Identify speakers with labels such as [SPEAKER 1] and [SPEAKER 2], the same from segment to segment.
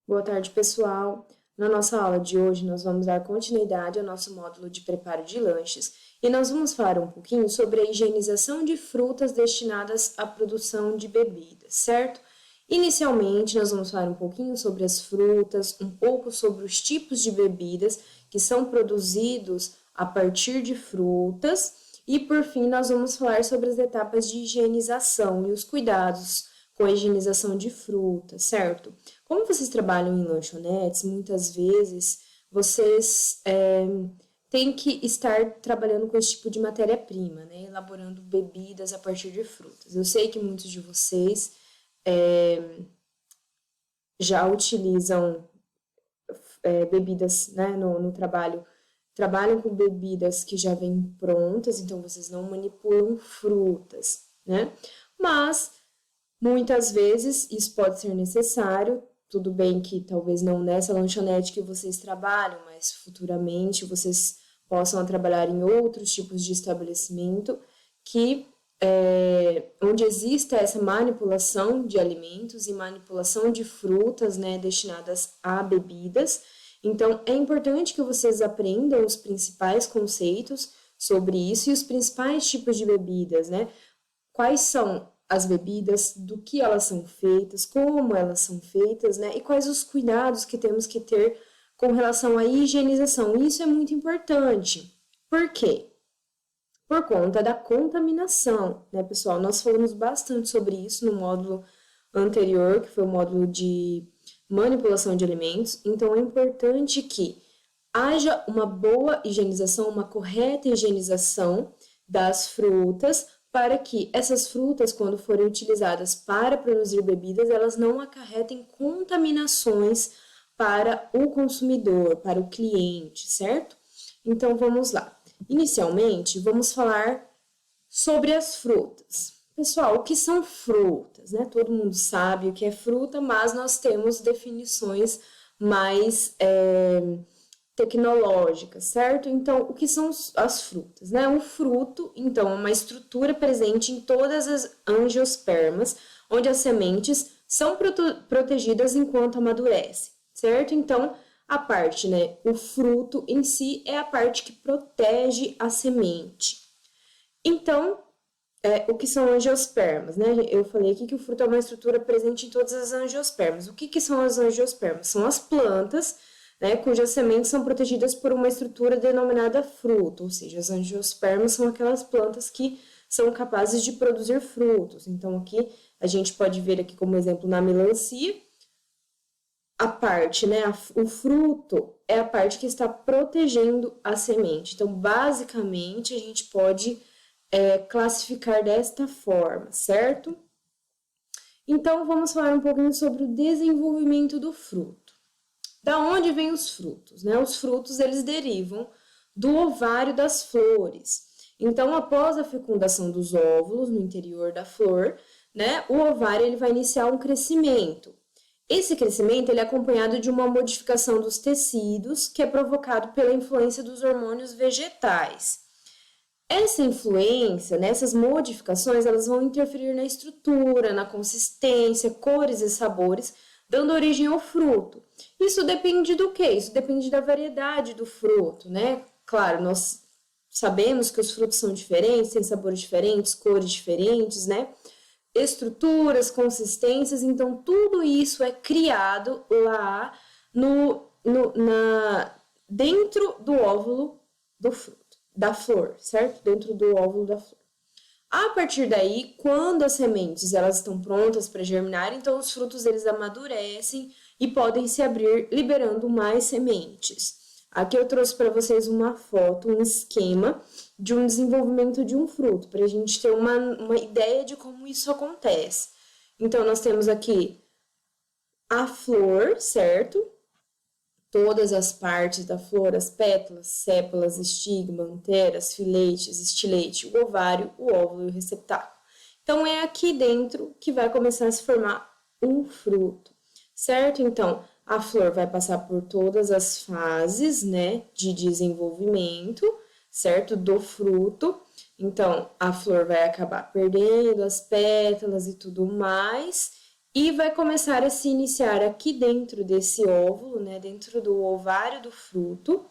[SPEAKER 1] Boa tarde, pessoal. Na nossa aula de hoje, nós vamos dar continuidade ao nosso módulo de preparo de lanches e nós vamos falar um pouquinho sobre a higienização de frutas destinadas à produção de bebidas, certo? Inicialmente, nós vamos falar um pouquinho sobre as frutas, um pouco sobre os tipos de bebidas que são produzidos a partir de frutas e, por fim, nós vamos falar sobre as etapas de higienização e os cuidados com a higienização de frutas, certo? Como vocês trabalham em lanchonetes, muitas vezes vocês têm que estar trabalhando com esse tipo de matéria-prima, né? Elaborando bebidas a partir de frutas. Eu sei que muitos de vocês já utilizam bebidas, né, no trabalho, trabalham com bebidas que já vêm prontas, então vocês não manipulam frutas, né? Mas muitas vezes isso pode ser necessário, tudo bem que talvez não nessa lanchonete que vocês trabalham, mas futuramente vocês possam trabalhar em outros tipos de estabelecimento que onde exista essa manipulação de alimentos e manipulação de frutas, né, destinadas a bebidas. Então, é importante que vocês aprendam os principais conceitos sobre isso e os principais tipos de bebidas, né? Quais são as bebidas, do que elas são feitas, como elas são feitas, né? E quais os cuidados que temos que ter com relação à higienização. Isso é muito importante. Por quê? Por conta da contaminação, né, pessoal? Nós falamos bastante sobre isso no módulo anterior, que foi o módulo de manipulação de alimentos. Então, é importante que haja uma boa higienização, uma correta higienização das frutas, para que essas frutas, quando forem utilizadas para produzir bebidas, elas não acarretem contaminações para o consumidor, para o cliente, certo? Então, vamos lá. Inicialmente, vamos falar sobre as frutas. Pessoal, o que são frutas, né? Todo mundo sabe o que é fruta, mas nós temos definições mais tecnológicas, certo? Então, o que são as frutas, né? Um fruto, então, é uma estrutura presente em todas as angiospermas, onde as sementes são protegidas enquanto amadurecem, certo? Então, a parte, né, o fruto em si é a parte que protege a semente. Então, o que são angiospermas, né? Eu falei aqui que o fruto é uma estrutura presente em todas as angiospermas. O que são as angiospermas? São as plantas, né, cujas sementes são protegidas por uma estrutura denominada fruto, ou seja, as angiospermas são aquelas plantas que são capazes de produzir frutos. Então, aqui a gente pode ver aqui como exemplo na melancia, a parte, né, o fruto é a parte que está protegendo a semente. Então, basicamente, a gente pode classificar desta forma, certo? Então, vamos falar um pouquinho sobre o desenvolvimento do fruto. Da onde vêm os frutos, né? Os frutos, eles derivam do ovário das flores. Então, após a fecundação dos óvulos no interior da flor, né, o ovário ele vai iniciar um crescimento. Esse crescimento ele é acompanhado de uma modificação dos tecidos, que é provocado pela influência dos hormônios vegetais. Essa influência, né, essas modificações, elas vão interferir na estrutura, na consistência, cores e sabores, dando origem ao fruto. Isso depende do quê? Isso depende da variedade do fruto, né? Claro, nós sabemos que os frutos são diferentes, têm sabores diferentes, cores diferentes, né? Estruturas, consistências, então tudo isso é criado lá dentro do óvulo do fruto, da flor, certo? Dentro do óvulo da flor. A partir daí, quando as sementes elas estão prontas para germinar, então os frutos eles amadurecem e podem se abrir, liberando mais sementes. Aqui eu trouxe para vocês uma foto, um esquema de um desenvolvimento de um fruto, para a gente ter uma ideia de como isso acontece. Então, nós temos aqui a flor, certo? Todas as partes da flor, as pétalas, sépalas, estigma, anteras, filetes, estilete, o ovário, o óvulo e o receptáculo. Então, é aqui dentro que vai começar a se formar um fruto, certo? Então, a flor vai passar por todas as fases, né, de desenvolvimento, certo? Do fruto. Então, a flor vai acabar perdendo as pétalas e tudo mais. e vai começar a se iniciar aqui dentro desse óvulo, né, dentro do ovário do fruto,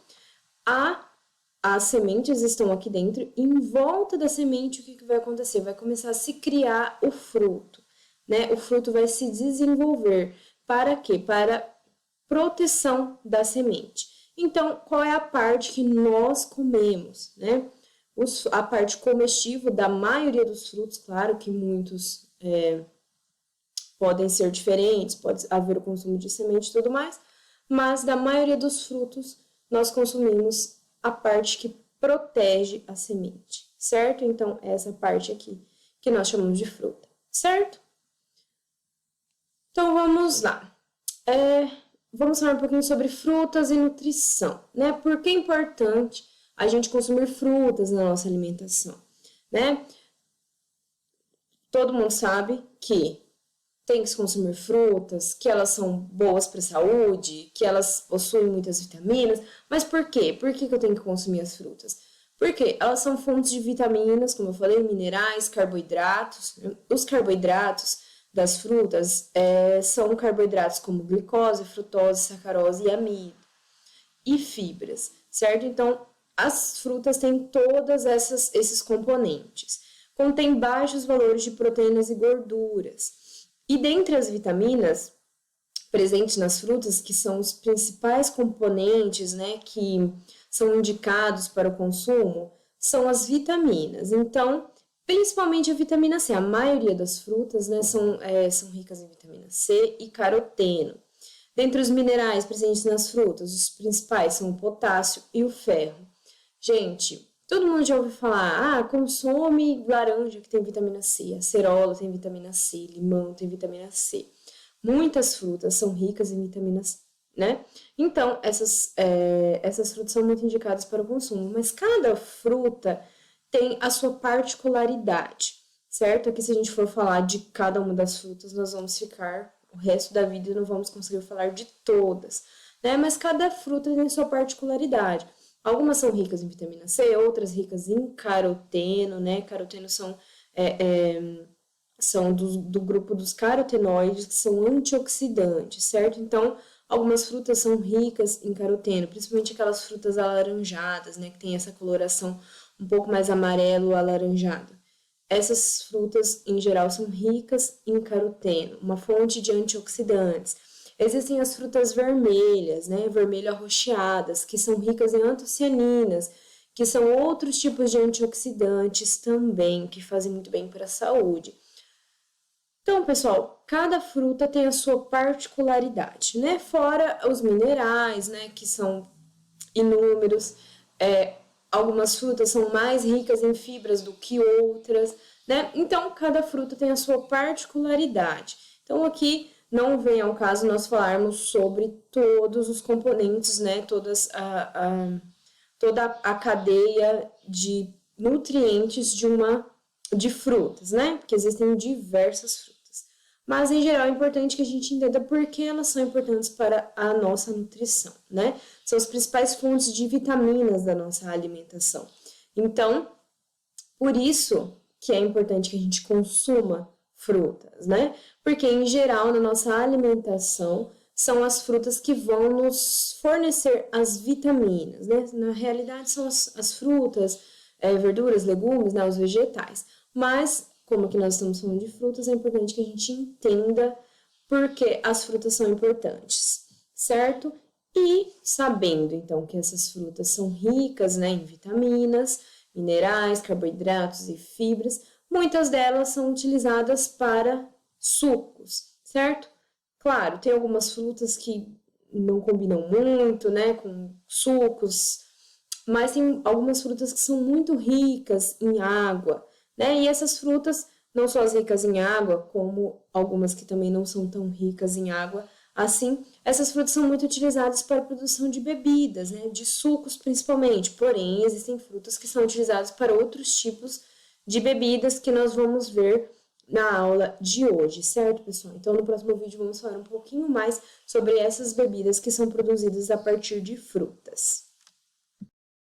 [SPEAKER 1] as sementes estão aqui dentro, e em volta da semente o que vai acontecer? Vai começar a se criar o fruto, né? O fruto vai se desenvolver. Para quê? Para proteção da semente. Então, qual é a parte que nós comemos, né? A parte comestível da maioria dos frutos, claro que muitos podem ser diferentes, pode haver o consumo de semente e tudo mais, mas da maioria dos frutos nós consumimos a parte que protege a semente, certo? Então, essa parte aqui que nós chamamos de fruta, certo? Então, vamos lá. Vamos falar um pouquinho sobre frutas e nutrição, né? Por que é importante a gente consumir frutas na nossa alimentação, né? Todo mundo sabe que tem que se consumir frutas, que elas são boas para a saúde, que elas possuem muitas vitaminas. Mas por quê? Por que eu tenho que consumir as frutas? Porque elas são fontes de vitaminas, como eu falei, minerais, carboidratos. Os carboidratos das frutas são carboidratos como glicose, frutose, sacarose e amido. E fibras, certo? Então, as frutas têm todos esses componentes. Contém baixos valores de proteínas e gorduras. E dentre as vitaminas presentes nas frutas, que são os principais componentes, né, que são indicados para o consumo, são as vitaminas. Então, principalmente a vitamina C. A maioria das frutas, né, são ricas em vitamina C e caroteno. Dentre os minerais presentes nas frutas, os principais são o potássio e o ferro. Gente, todo mundo já ouviu falar, consome laranja que tem vitamina C, acerola tem vitamina C, limão tem vitamina C. Muitas frutas são ricas em vitaminas, né? Então, essas frutas são muito indicadas para o consumo, mas cada fruta tem a sua particularidade, certo? Aqui, se a gente for falar de cada uma das frutas, nós vamos ficar o resto da vida e não vamos conseguir falar de todas, né? Mas cada fruta tem sua particularidade. Algumas são ricas em vitamina C, outras ricas em caroteno, né? Caroteno são do grupo dos carotenoides, que são antioxidantes, certo? Então, algumas frutas são ricas em caroteno, principalmente aquelas frutas alaranjadas, né? Que tem essa coloração um pouco mais amarelo alaranjado. Essas frutas, em geral, são ricas em caroteno, uma fonte de antioxidantes. Existem as frutas vermelhas, né, vermelho arroxeadas, que são ricas em antocianinas, que são outros tipos de antioxidantes também, que fazem muito bem para a saúde. Então, pessoal, cada fruta tem a sua particularidade, né? Fora os minerais, né, que são inúmeros. Algumas frutas são mais ricas em fibras do que outras, né? Então, cada fruta tem a sua particularidade. Então, aqui não vem ao caso nós falarmos sobre todos os componentes, né? Toda a cadeia de nutrientes de frutas, né? Porque existem diversas frutas. Mas, em geral, é importante que a gente entenda por que elas são importantes para a nossa nutrição, né? São as principais fontes de vitaminas da nossa alimentação. Então, por isso que é importante que a gente consuma frutas, né? Porque, em geral, na nossa alimentação, são as frutas que vão nos fornecer as vitaminas, né? Na realidade, são as frutas, verduras, legumes, né? Os vegetais. Mas, como aqui nós estamos falando de frutas, é importante que a gente entenda por que as frutas são importantes, certo? E sabendo, então, que essas frutas são ricas, né, em vitaminas, minerais, carboidratos e fibras, muitas delas são utilizadas para sucos, certo? Claro, tem algumas frutas que não combinam muito, né, com sucos, mas tem algumas frutas que são muito ricas em água, né? E essas frutas, não só as ricas em água, como algumas que também não são tão ricas em água, assim, essas frutas são muito utilizadas para a produção de bebidas, né? De sucos principalmente. Porém, existem frutas que são utilizadas para outros tipos de bebidas que nós vamos ver na aula de hoje, certo, pessoal? Então, no próximo vídeo, vamos falar um pouquinho mais sobre essas bebidas que são produzidas a partir de frutas.